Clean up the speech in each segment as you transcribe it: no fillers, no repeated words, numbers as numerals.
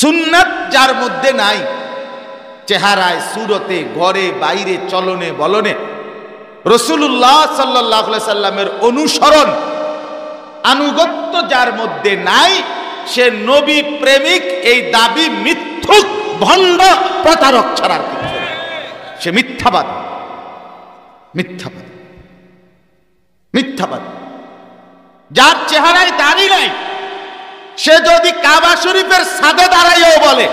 সুন্নাত যার মধ্যে নাই, চেহারায়, সুরতে, ঘরে বাইরে, চলনে বলনে রাসূলুল্লাহ সাল্লাল্লাহু আলাইহি সাল্লামের অনুসরণ আনুগত্য যার মধ্যে নাই, সে নবী প্রেমিক এই দাবি মিথ্যুক, ভণ্ড, প্রতারক ছাড়ার কিছু না। সে মিথ্যাবাদী, মিথ্যাবাদী, মিথ্যাবাদী। যার চেহারায় দাড়ি নাই, সে যদি কাবা শরীফের ছাদে দাঁড়াইও বলে,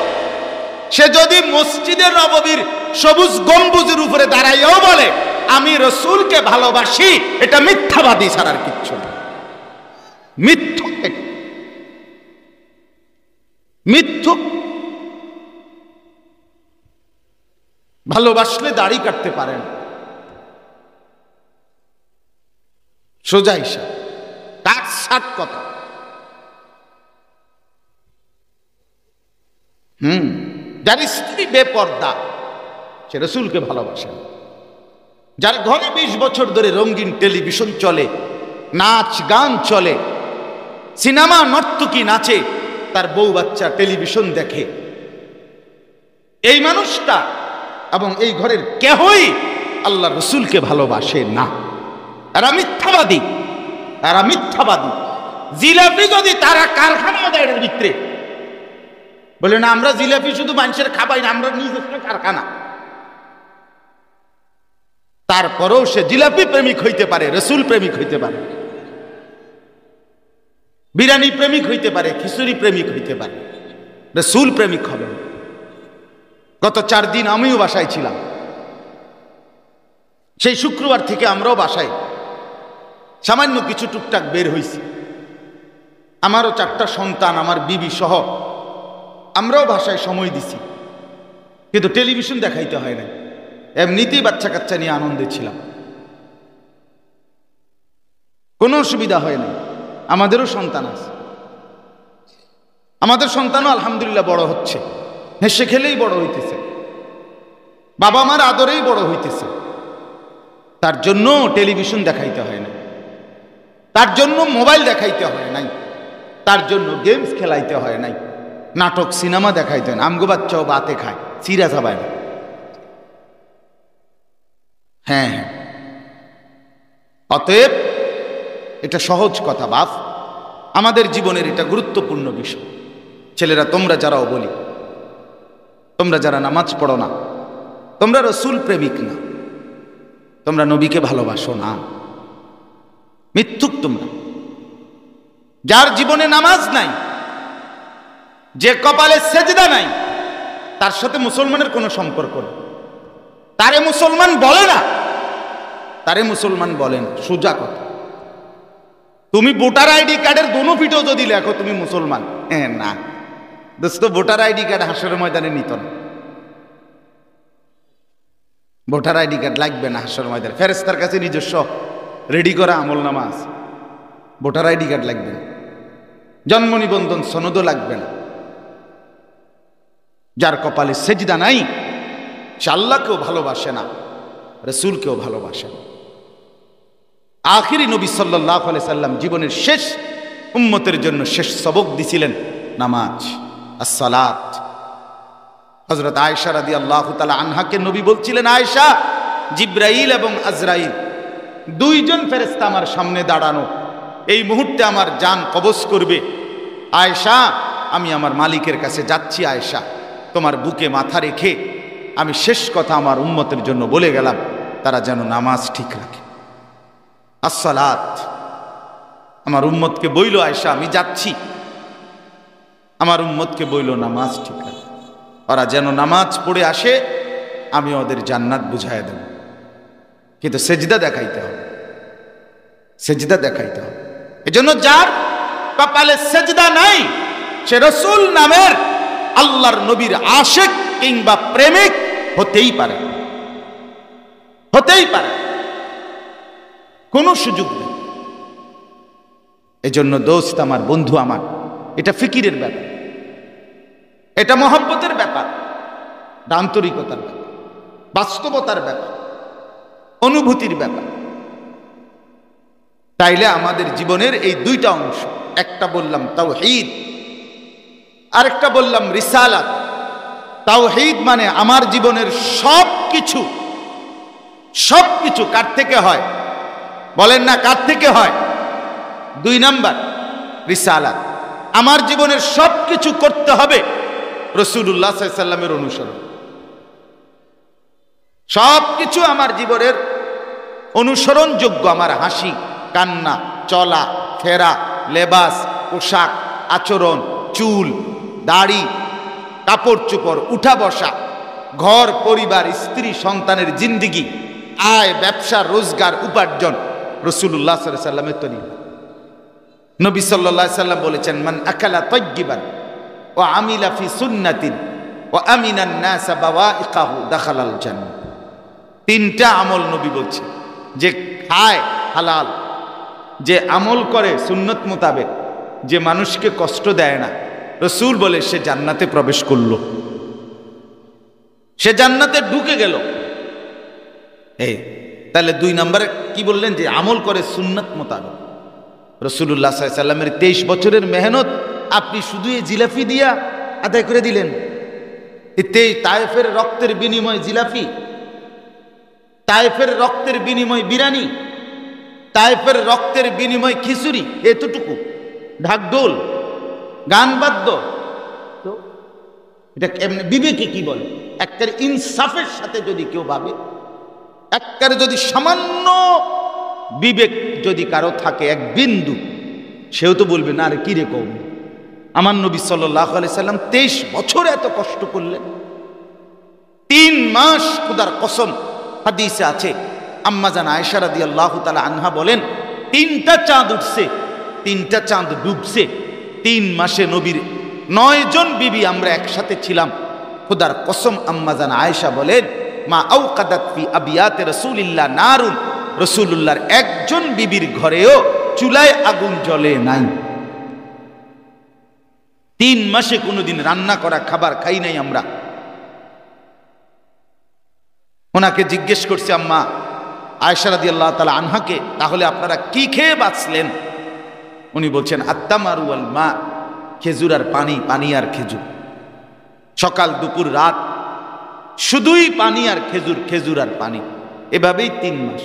সে যদি মসজিদে নববীর সবুজ গম্বুজের উপরে দাঁড়াইও বলে আমি রাসূলকে ভালোবাসি, এটা মিথ্যাবাদী ছাড়ার কিচ্ছু না। মিথ্যুক, মিথ্যুক। ভালোবাসলে দাড়ি কাটতে পারেন, সোজা হিসাব, তার সাত কথা। যার স্ত্রী বেপর্দা সে রাসূলকে ভালোবাসে। যার ঘরে 20 বছর ধরে রঙিন টেলিভিশন চলে, নাচ গান চলে, সিনেমা নর্তকী নাচে, তার বউ বাচ্চা টেলিভিশন দেখে, এই মানুষটা এবং এই ঘরের কেহই আল্লাহ রাসূলকে ভালোবাসে না। এরা মিথ্যাবাদী, এরা মিথ্যাবাদী। জিলাপি যদি তারা কারখানা দেয় এর ভিতরে, বলে না আমরা জিলাপি শুধু মানুষের খাবাই না, আমরা নিজস্ব কারখানা, তারপরেও সে জিলাপি প্রেমিক হইতে পারে, রাসূল প্রেমিক হইতে পারে, বিরিয়ানি প্রেমিক হইতে পারে, খিচুড়ি প্রেমিক হইতে পারে, রাসূল প্রেমিক হবে। গত 4 দিন আমিও বাসায় ছিলাম, সেই শুক্রবার থেকে আমরাও বাসায় সামান্য কিছু টুকটাক বের হইছি। আমারও 4টা সন্তান, আমার বিবি সহ আমরাও ভাষায় সময় দিছি, কিন্তু টেলিভিশন দেখাইতে হয় না, এমনিতেই বাচ্চা কাচ্চা নিয়ে আনন্দে ছিলাম, কোনো অসুবিধা হয় না। আমাদেরও সন্তান আছে, আমাদের সন্তানও আলহামদুলিল্লাহ বড় হচ্ছে, হেসে খেলেই বড় হইতেছে, বাবা মার আদরেই বড় হইতেছে। তার জন্য টেলিভিশন দেখাইতে হয় না, তার জন্য মোবাইল দেখাইতে হয় নাই, তার জন্য গেমস খেলাইতে হয় নাই, নাটক সিনেমা দেখাইতে হয় না। আমগো বাচ্চাও বাতে খায়, চিরা চাবায় না। হ্যাঁ হ্যাঁ, অতএব এটা সহজ কথা বাপ, আমাদের জীবনের এটা গুরুত্বপূর্ণ বিষয়। ছেলেরা তোমরা যারাও বলি, তোমরা যারা নামাজ পড়ো না, তোমরা রাসূল প্রেমিক না, তোমরা নবীকে ভালোবাসো না, মিথ্যুক তোমরা। যার জীবনে নামাজ নাই, যে কপালে সেজদা নাই, তার সাথে মুসলমানের কোনো সম্পর্ক নেই, তারে মুসলমান বলে না, তারে মুসলমান বলেন। সোজা কথা। তুমি ভোটার আইডি কার্ডের দোনো পিঠেও যদি লেখো তুমি মুসলমান, হ্যাঁ না দোস্ত, ভোটার আইডি কার্ড হাসরের ময়দানে নিত না। ভোটার আইডি কার্ড লাগবে না হাসরের ময়দানে, ফেরেশতার কাছে নিজস্ব রেডি করা আমলনামা আছে, ভোটার আইডি কার্ড লাগবে না, জন্ম নিবন্ধন সনদও লাগবে না। যার কপালে সেজদা নাই সে আল্লাহকেও ভালোবাসে না, রাসূলকেও ভালোবাসে না। আখিরি নবী সাল্লাল্লাহু আলাইহি সাল্লাম জীবনের শেষ উম্মতের জন্য শেষ সবক দিছিলেন নামাজ, as-সালাত। হযরত আয়েশা রাদিয়াল্লাহু তাআলা আনহাকে নবী বলছিলেন, আয়েশা, জিবরাইল এবং আজরাইল দুইজন ফেরেশতা আমার সামনে দাঁড়ানো, এই মুহূর্তে আমার জান কবজ করবে। আয়েশা, আমি আমার মালিকের কাছে যাচ্ছি। আয়েশা, তোমার বুকে মাথা রেখে আমি শেষ কথা আমার উম্মতের জন্য বলে গেলাম, তারা যেন নামাজ ঠিক রাখে, as-সালাত। আমার উম্মতকে বইল, আয়েশা আমি যাচ্ছি, আমার উম্মতকে বইল নামাজ ঠিক রাখে, ওরা যেন নামাজ পড়ে আসে, আমি ওদের জান্নাত বুঝাইয়া দেব। কিন্তু সেজদা দেখাইতে হবে, সেজদা দেখাইতে হবে। এজন্য যার কপালে সেজদা নাই সে রাসূল নামের আল্লাহর নবীর আশিক কিংবা প্রেমিক হতেই পারে, হতেই পারে, কোনো সুযোগ নেই। এজন্য দোস্ত আমার, বন্ধু আমার, এটা ফিকিরের ব্যাপার, এটা মহব্বতের ব্যাপার, আন্তরিকতার ব্যাপার, বাস্তবতার ব্যাপার, অনুভূতির ব্যাপার। তাইলে আমাদের জীবনের এই দুইটা অংশ, একটা বললাম তাওহীদ, আরেকটা বললাম রিসালাত। তাওহীদ মানে আমার জীবনের সবকিছু কার থেকে হয় বলেন না, কার থেকে হয়? 2 নাম্বার রিসালাত। আমার জীবনের সবকিছু করতে হবে রাসূলুল্লাহ সাল্লাল্লাহু আলাইহি সাল্লামের অনুসরণ। সবকিছু আমার জীবনের অনুসরণযোগ্য। আমার হাসি, কান্না, চলা ফেরা, লেবাস, পোশাক, আচরণ, চুল, দাড়ি, কাপড় চোপড়, উঠা বসা, ঘর পরিবার, স্ত্রী সন্তানের জিন্দিগি, আয়, ব্যবসা, রোজগার, উপার্জন রাসূলুল্লাহ সাল্লাল্লাহু আলাইহি সাল্লামের তরিকা। নবী সাল্লাল্লাহু আলাইহি সাল্লাম বলেছেন, মান আকালা তাইয়িবান ওয়া আমিলা ফি সুন্নাতিন ওয়া আমিনান নাস বাওয়াইকাহু দাখালাল জান্নাহ। 3টা আমল নবী বলছে, যে খায় হালাল, যে আমল করে সুন্নত মোতাবেক, যে মানুষকে কষ্ট দেয় না, রাসূল বলে সে জান্নাতে প্রবেশ করলো, সে জান্নাতে ঢুকে গেল। এই তাহলে 2 নম্বরে কি বললেন? যে আমল করে সুন্নত মোতাবেক। রাসূলুল্লাহ সাল্লাল্লাহু আলাইহি সাল্লামের 23 বছরের মেহনত আপনি শুধু এই জিলাফি দিয়া আদায় করে দিলেন। তায়েফের রক্তের বিনিময় জিলাফি, তায়েফের রক্তের বিনিময় বিরানি, তায়েফের রক্তের বিনিময় খিচুড়ি, এতটুকু ঢাকঢোল, গান বাদ্য, তো এটা এমনি বিবেকে কি বলে? একটার ইনসাফের সাথে যদি কেউ ভাবে, একটার যদি সামান্য বিবেক যদি কারো থাকে, এক বিন্দু, সেও তো বলবে না আরে কি রে কম। আমার নবী সাল্লাল্লাহু আলাইহি সাল্লাম 23 বছর এত কষ্ট করলেন। 3 মাস খোদার কসম, হাদিসে আছে আম্মা জান আয়েশা রাদিয়াল্লাহু তাআলা আনহা বলেন, 3টা চাঁদ উঠছে, 3টা চাঁদ ডুবছে। 3 মাসে নবীর 9 জন বিবি আমরা একসাথে ছিলাম। খোদার কসম আম্মা জান আয়েশা বলেন, মা আওকাদাত ফি আবিয়াতে রাসূলিল্লাহ নারুন, রাসূলুল্লাহর একজন বিবির ঘরেও চুলায় আগুন জ্বলে নাই। 3 মাসে কোনোদিন রান্না করা খাবার খাই নাই আমরা। ওনাকে জিজ্ঞেস করছে আম্মা আয়েশা রাদিয়াল্লাহু তাআলা আনহাকে, তাহলে আপনারা কি খেয়ে বাঁচলেন? উনি বলছেন, আত্তামারু ওয়াল মা, খেজুর আর পানি, পানি আর খেজুর। সকাল দুপুর রাত শুধুই পানি আর খেজুর, খেজুর আর পানি, এভাবেই 3 মাস।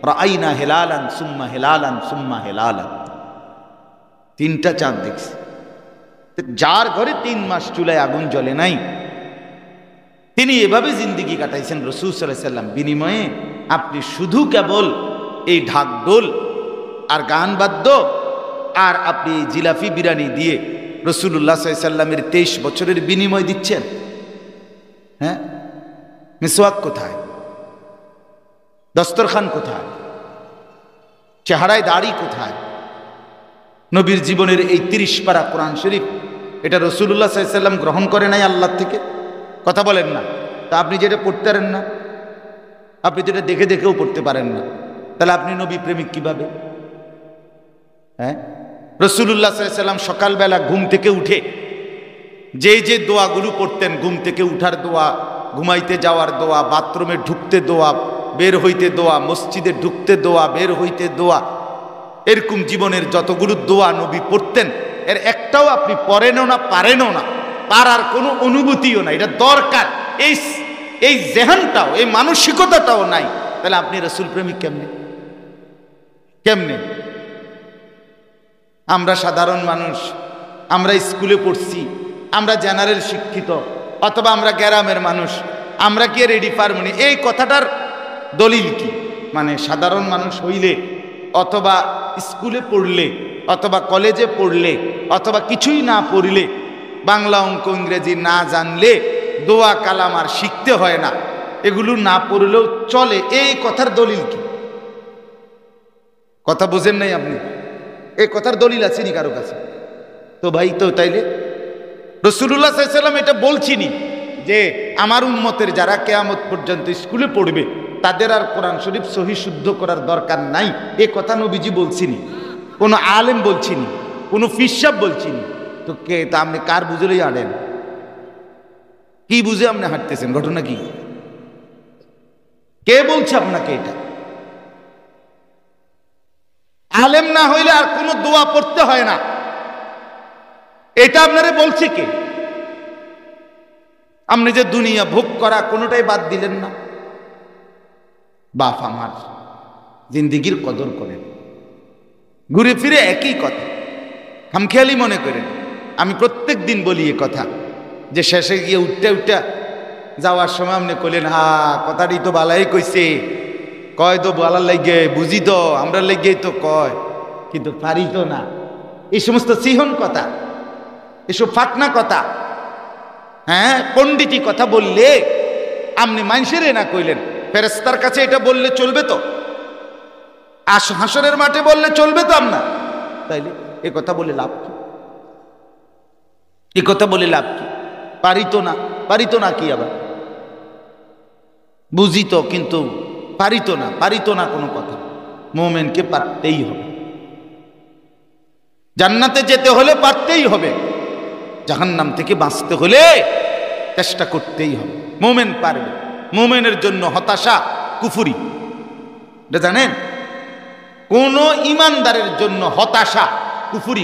রাআইনা হেলালান সুম্মা হেলালান সুম্মা হেলালান, 3টা চাঁদ দেখছি। যার ঘরে 3 মাস চুলায় আগুন জ্বলে নাই, তিনি এভাবে জিন্দিগি কাটাইছেন রাসূল সাল্লাল্লাহু আলাইহি সাল্লাম। বিনিময়ে আপনি শুধু কেবল এই ঢাকঢোল আর গান বাদ্য আর আপনি জিলাফি বিরানি দিয়ে রাসূলুল্লাহ সাল্লাল্লাহু আলাইহি সাল্লামের 23 বছরের বিনিময় দিচ্ছেন। হ্যাঁ, মিসওয়াক কোথায়? দস্তরখান কোথায়? চেহারায় দাড়ি কোথায়? নবীর জীবনের এই 30 পারা কোরআন শরীফ, এটা রাসূলুল্লাহ সাল্লাল্লাহু আলাইহি সাল্লাম গ্রহণ করে নাই আল্লাহ থেকে? কথা বলেন না। তা আপনি যেটা পড়তে পারেন না, আপনি যেটা দেখে দেখেও পড়তে পারেন না, তাহলে আপনি নবী প্রেমিক কিভাবে? হ্যাঁ, রাসূলুল্লাহ সাল্লাল্লাহু আলাইহি সাল্লাম সকালবেলা ঘুম থেকে উঠে যে দোয়াগুলো পড়তেন, ঘুম থেকে উঠার দোয়া, ঘুমাইতে যাওয়ার দোয়া, বাথরুমে ঢুকতে দোয়া, বের হইতে দোয়া, মসজিদে ঢুকতে দোয়া, বের হইতে দোয়া, এরকম জীবনের যতগুলো দোয়া নবী পড়তেন, এর একটাও আপনি পড়েনও না, পারেনও না, পারার কোনো অনুভূতিও নাই। এটা দরকার, এই জেহানটাও, এই মানসিকতাটাও নাই। তাহলে আপনি রাসূল প্রেমিক কেমনে? কেমনে? আমরা সাধারণ মানুষ, আমরা স্কুলে পড়ছি, আমরা জেনারেল শিক্ষিত, অথবা আমরা গ্রামের মানুষ, আমরা কি রেডি পারমনি? এই কথাটার দলিল কি? মানে সাধারণ মানুষ হইলে, অথবা স্কুলে পড়লে, অথবা কলেজে পড়লে, অথবা কিছুই না পড়লে, বাংলা অঙ্ক ইংরেজি না জানলে দোয়া কালাম আর শিখতে হয় না, এগুলো না পড়লেও চলে, এই কথার দলিল কি? কথা বোঝেন নাই আপনি? এই কথার দলিল আছে নি কারো কাছে? তো ভাই, তো তাইলে রাসূলুল্লাহ সাল্লাল্লাহু আলাইহি সাল্লাম এটা বলছিনি যে আমার উম্মতের যারা কিয়ামত পর্যন্ত স্কুলে পড়বে তাদের আর কোরআন শরীফ সহি শুদ্ধ করার দরকার নাই, এই কথা নবীজি বলছিনি, কোনো আলেম বলছিনি, কোনো পীর সাহেব বলছিনি। তো কে? তা আপনি কার বুঝলেই আড়েন? কি বুঝে আপনি হাঁটতেছেন? ঘটনা কি? কে বলছে আপনাকে এটা? আলেম না হইলে আর কোনো দোয়া পড়তে হয় না। এটা আপনারে বলছি কে? আপনি যে দুনিয়া ভোগ করা কোনোটাই বাদ দিলেন না। বাপ আমার, জিন্দিগির কদর করেন। ঘুরে ফিরে একই কথা, খামখেয়ালি মনে করেন। আমি প্রত্যেক দিন বলি এ কথা, যে শেষে গিয়ে উঠটা যাওয়ার সময় আপনি কইলেন, হা কথাটি তো বালাই কইছে, কয় তো বলার লাগে, বুঝি তো আমরা লেগেই তো কয়, কিন্তু পারি তো না। এই সমস্ত সিহন কথা, এসব ফাটনা কথা, হ্যাঁ পণ্ডিতি কথা বললে আপনি মানুষের না কইলেন, ফেরেশতার কাছে এটা বললে চলবে তো? হাসরের মাঠে বললে চলবে তো আপনার? তাইলে এ কথা বলে লাভ কি? এ কথা বলে লাভ কি? পারিত না কি আবার? বুঝি তো কিন্তু পারিত না কোনো কথা। মুমিনকে পারতেই হবে, জান্নাতে যেতে হলে পারতেই হবে, জাহান্নাম থেকে বাঁচতে হলে চেষ্টা করতেই হবে। মুমিন পারবে। মুমিনের জন্য হতাশা কুফরি, এটা জানেন? কোন ইমানদারের জন্য হতাশা কুফরি।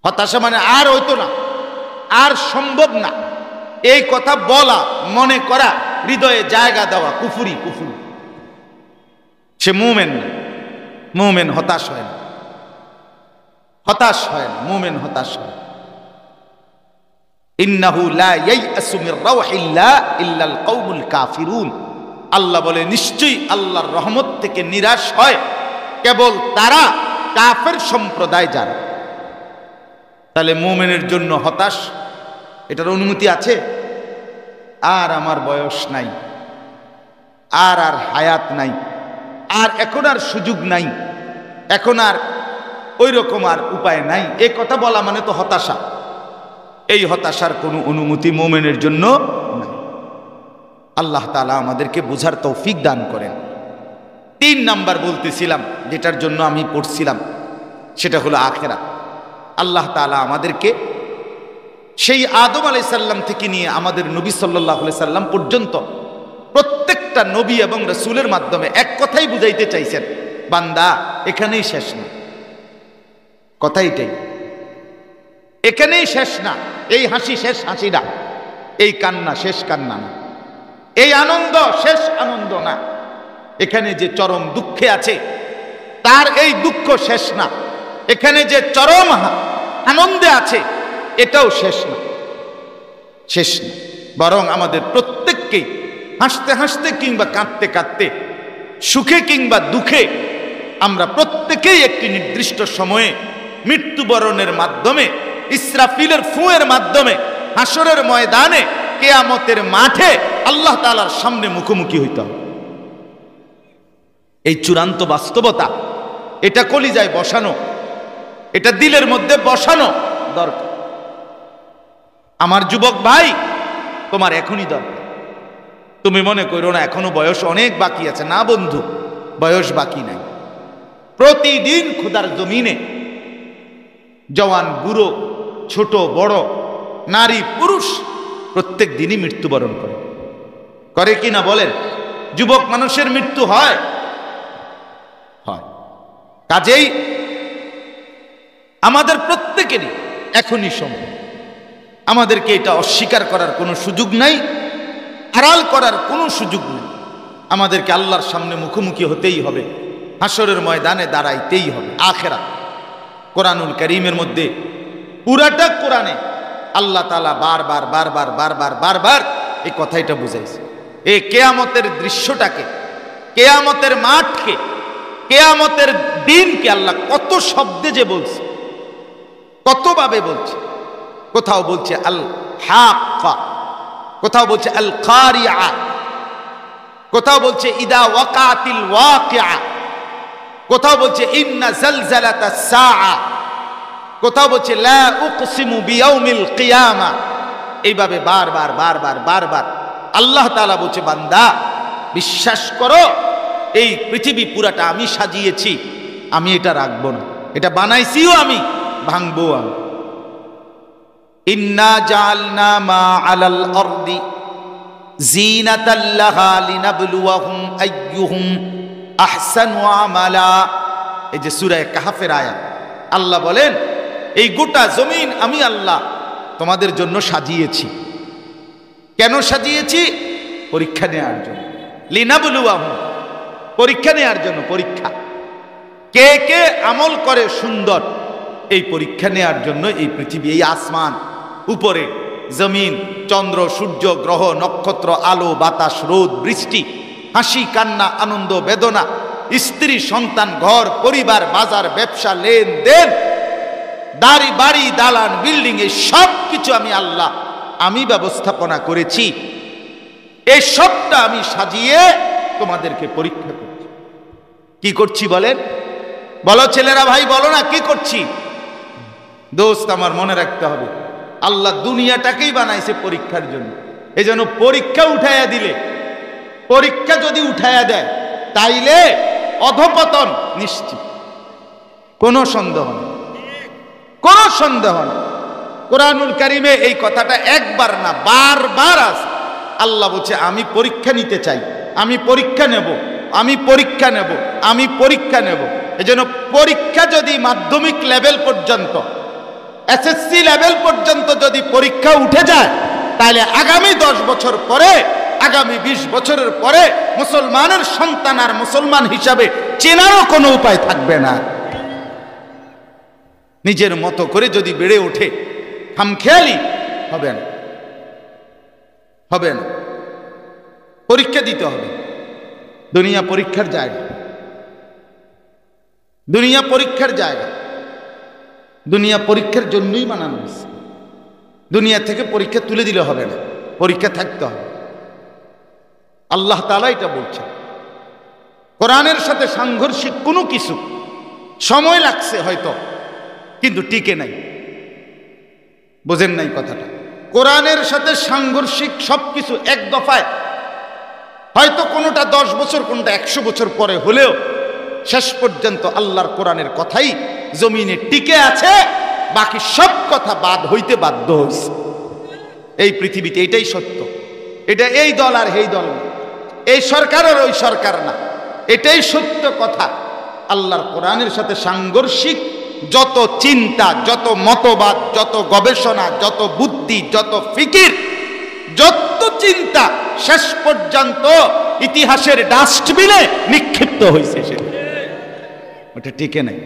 হতাশা মানে আর হইতো না, আর সম্ভব না, এই কথা বলা, মনে করা, হৃদয়ে জায়গা দেওয়া কুফরি। সে মুমিন না। মুমিন হতাশ হয় না, মুমিন হতাশ হয়। ইন্নাহু লা ইয়াইআসু মির রাউহিল্লাহ ইল্লাল কওমুল কাফিরুন। আল্লাহ বলে, নিশ্চয়ই আল্লাহর রহমত থেকে নিরাশ হয় কেবল তারা, কাফের সম্প্রদায় যারা। তাহলে মুমিনের জন্য হতাশ, এটার অনুমতি আছে? আর আমার বয়স নাই, আর হায়াত নাই, আর এখন আর সুযোগ নাই, এখন আর ওই রকম আর উপায় নাই, এ কথা বলা মানে তো হতাশা। এই হতাশার কোনো অনুমতি মুমিনের জন্য নাই। আল্লাহ তাআলা আমাদেরকে বুঝার তৌফিক দান করেন। 3 নাম্বার বলতেছিলাম, যেটার জন্য আমি পড়ছিলাম, সেটা হলো আখিরাত। আল্লাহ তাআলা আমাদেরকে সেই আদম আলাইহিস সালাম থেকে নিয়ে আমাদের নবী সাল্লাল্লাহু আলাইহি সাল্লাম পর্যন্ত প্রত্যেকটা নবী এবং রাসূলের মাধ্যমে এক কথাই বুঝাইতে চাইছেন, বান্দা এখানেই শেষ না। কথা এটাই, এখানেই শেষ না। এই হাসি শেষ হাসি না, এই কান্না শেষ কান্না না, এই আনন্দ শেষ আনন্দ না। এখানে যে চরম দুঃখে আছে তার এই দুঃখ শেষ না। এখানে যে চরম আনন্দে আছে এটাও শেষ না। বরং আমাদের প্রত্যেককেই হাসতে হাসতে কিংবা কাঁদতে কাঁদতে, সুখে কিংবা দুঃখে, আমরা প্রত্যেকেই একটি নির্দিষ্ট সময়ে মৃত্যুবরণের মাধ্যমে, ইসরাফিলের ফুঁয়ের মাধ্যমে, হাসরের ময়দানে, কিয়ামতের মাঠে আল্লাহ তাআলার সামনে মুখোমুখি হইতে হবে। এই চূড়ান্ত বাস্তবতা, এটা কলিজায় বসানো, এটা দিলের মধ্যে বসানো দরকার। আমার যুবক ভাই, তোমার এখনই দরকার। তুমি মনে করো না এখনো বয়স অনেক বাকি আছে, না বন্ধু, বয়স বাকি নাই। প্রতিদিন খোদার জমিনে জওয়ান বুড়ো, ছোট বড়, নারী পুরুষ প্রত্যেক দিনই মৃত্যুবরণ করে কি না বলেন? যুবক মানুষের মৃত্যু হয়। কাজেই আমাদের প্রত্যেকেরই এখনই সময়। আমাদেরকে এটা অস্বীকার করার কোনো সুযোগ নাই, আড়াল করার কোনো সুযোগ নেই। আমাদেরকে আল্লাহর সামনে মুখোমুখি হতেই হবে, হাসরের ময়দানে দাঁড়াইতেই হবে। আখিরাত, কোরআনুল কারীমের মধ্যে, পুরাটা কোরআনে আল্লাহ তাআলা বারবার এই কথাটা বুঝাইছে। এই কিয়ামতের দৃশ্যটাকে, কিয়ামতের মাঠকে, কিয়ামতের দিনকে আল্লাহ কত শব্দে যে বলছে, কতভাবে বলছে। কোথাও বলছে আল হাক্কা, কোথাও বলছে আল কারিআ, কোথাও বলছে ইদা ওয়াকাতিল ওয়াকিআ, কোথাও বলছে ইন্না জালজালাতাস সাআ, কোথাও বলছে লা উকসিমু বিয়াউমিল কিয়ামা। এইভাবে বারবার আল্লাহ তাআলা বলছে, বান্দা বিশ্বাস করো, এই পৃথিবী পুরাটা আমি সাজিয়েছি, আমি এটা রাখবো না, এটা বানাইছিও আমি, ভাঙবো আমি। ইন্না জাআলনা মা আলাল আরদি জিনাতাল লাহা লিনাবলুয়াহুম আইয়ুহুম আহসানু আমালা। এই যে সূরা কাহফের আয়াত, আল্লাহ বলেন এই গোটা জমিন আমি আল্লাহ তোমাদের জন্য সাজিয়েছি। কেন সাজিয়েছি? পরীক্ষা নেওয়ার জন্য। লিনাবলুয়াহুম, পরীক্ষা নেওয়ার জন্য। পরীক্ষা, কে কে আমল করে সুন্দর, এই পরীক্ষা নেওয়ার জন্য এই পৃথিবী, এই আসমান, উপরে জমিন, চন্দ্র, সূর্য, গ্রহ, নক্ষত্র, আলো, বাতাস, রোদ, বৃষ্টি, হাসি, কান্না, আনন্দ, বেদনা, স্ত্রী, সন্তান, ঘর, পরিবার, বাজার, ব্যবসা, লেনদেন, দাড়ি, বাড়ি, দালান, বিল্ডিং, এই সব কিছু আমি আল্লাহ আমি ব্যবস্থাপনা করেছি। এই সবটা আমি সাজিয়ে তোমাদেরকে পরীক্ষা করছি। কি করছি বলেন? বলো ছেলেরা, ভাই বলো না, কি করছি? দোস্ত আমার মনে রাখতে হবে, আল্লাহ দুনিয়াটাকেই বানাইছে পরীক্ষার জন্য। এই জন্য পরীক্ষা উঠাইয়া দিলে, পরীক্ষা যদি উঠাইয়া দেয় তাইলে অধপতন নিশ্চিত, কোনো সন্দেহ নেই, কোনো সন্দেহ নেই। কোরআনুল কারিমে এই কথাটা একবার না বারবার আছে। আল্লাহ বলছে আমি পরীক্ষা নিতে চাই, আমি পরীক্ষা নেব, আমি পরীক্ষা নেব, আমি পরীক্ষা নেব। এজন্য পরীক্ষা যদি মাধ্যমিক লেভেল পর্যন্ত, এসএসসি লেভেল পর্যন্ত যদি পরীক্ষা উঠে যায়, তাহলে আগামী 10 বছর পরে, আগামী 20 বছরের পরে মুসলমানের সন্তান আর মুসলমান হিসাবে চেনারও কোনো উপায় থাকবে না। নিজের মতো করে যদি বেড়ে ওঠে, খামখেয়ালি হবে না, হবে না। পরীক্ষা দিতে হবে। দুনিয়া পরীক্ষার জায়গা, দুনিয়া পরীক্ষার জায়গা, দুনিয়া পরীক্ষার জন্যই বানানো হয়েছে। দুনিয়া থেকে পরীক্ষা তুলে দিলে হবে না, পরীক্ষা থাকতে হবে। আল্লাহ তাআলা এটা বলছেন। কোরআনের সাথে সাংঘর্ষিক কোনো কিছু সময় লাগছে হয়তো, কিন্তু টিকে নাই। বোঝেন নাই কথাটা? কোরআনের সাথে সাংঘর্ষিক সবকিছু এক দফায়, হয়তো কোনোটা 10 বছর, কোনোটা 100 বছর পরে হলেও শেষ পর্যন্ত আল্লাহর কোরআনের কথাই জমিনে টিকে আছে, বাকি সব কথা বাদ হইতে বাধ্য হয়েছে। এই পৃথিবীতে এটাই সত্য। এটা এই দল আর এই দল না, এই সরকার আর ওই সরকার না, এটাই সত্য কথা। আল্লাহর কোরআনের সাথে সাংঘর্ষিক যত চিন্তা, যত মতবাদ, যত গবেষণা, যত বুদ্ধি, যত ফিকির, যত চিন্তা শেষ পর্যন্ত ইতিহাসের ডাস্টবিনে নিক্ষিপ্ত হয়েছে, ওটা টিকে নাই।